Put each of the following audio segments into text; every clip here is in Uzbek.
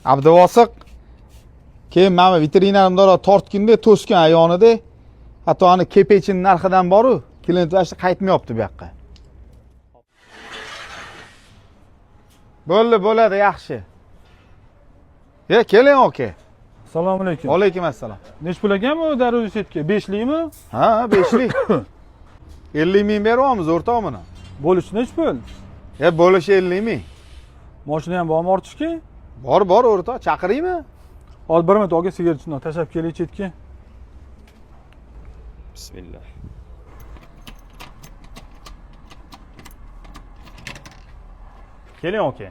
Abduvosiq keyin mana veterinar imdora tortganda to'sgan ayonida hatto ani kepechin narxidan boru klient vashta qaytmayapti bu yoqqa. Bo'ladi, yaxshi. Keling aka. Assalomu alaykum. Alaykum assalom. Nech pul ekan bu darvoza setka? 5likmi? Ha, 5lik. 50 ming beryapmiz o'rtoq buni. Bo'lishi nech pul? Bo'lishi 50 ming. Mashina ham bormi ortishga? Bor o'rtoq, chaqiraymi? Hozir bir minut aka sigaretchini tashlab keling chetga. Bismillah. Keling aka.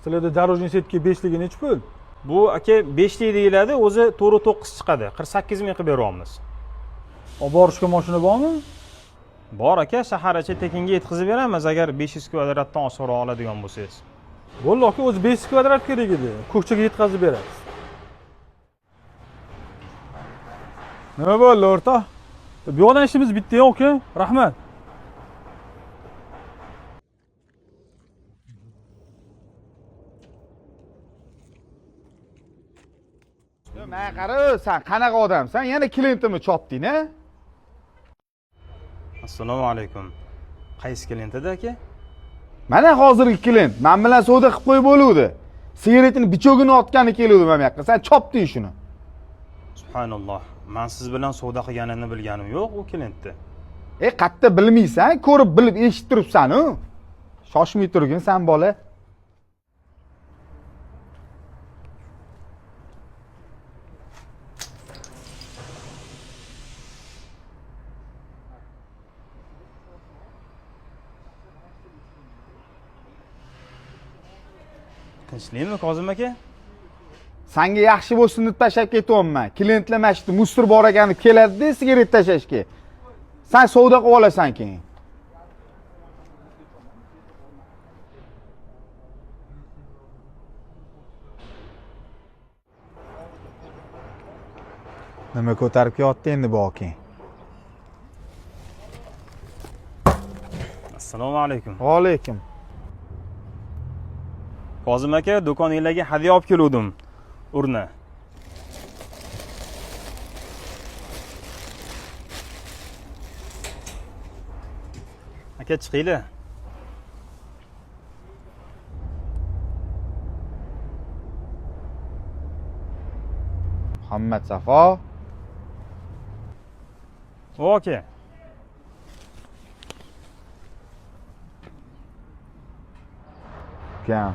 Sizlarda darvoza setka 5ligi nech pul? Bu aka 5lik deyiladi, o'zi 4.9 chiqadi. 48 ming qilib beryapmiz. Olib borishga mashina bormi? Bor aka, shahargacha tekinga yetkazib beramiz agar 500 kvadratdan oshiqroq oladigan bo'lsangiz. Bo'ldi aka, o'zi 500 kvadrat kerak edi. Ko'chaga yetkazib beramiz. Nima bo'ldi o'rtoq? Bu yoqdan ishimiz bitdi aka. Rahmat. Men qara, sen qanaqa odamsan? Yana klientimni chopding-a? Assalomu alaykum. Qaysi klient edi aka? Mana hozirgi klient, men bilan savdo qilib qo'yib bo'luvdi. Sigaretini bichogini otgani keluvdi men yoqqa. Sen chopding shuni. Subhanalloh. Men siz bilan savdo qilganini bilganim yo'q u klientni. Qatta bilmaysan, ko'rib bilib eshitib turibsan-ku. Shoshmay turgin sen bola. Tinchlikmi Kozim aka? Senga yaxshi bo'lsin deb tashlab ketyapman. Klientlar mana shu mustir bor ekan keladi-da sigaret tashlashga. Sen savdo qilib olasan keyin. Nima ko'tarib kelyapti endi bu aka? Assalomu alaykum. Va alaykum. Kozim aka, do'koningizga hadya olib keldim. Urna. Aka chiqinglar. Muhammad Safo. Aka. Kam.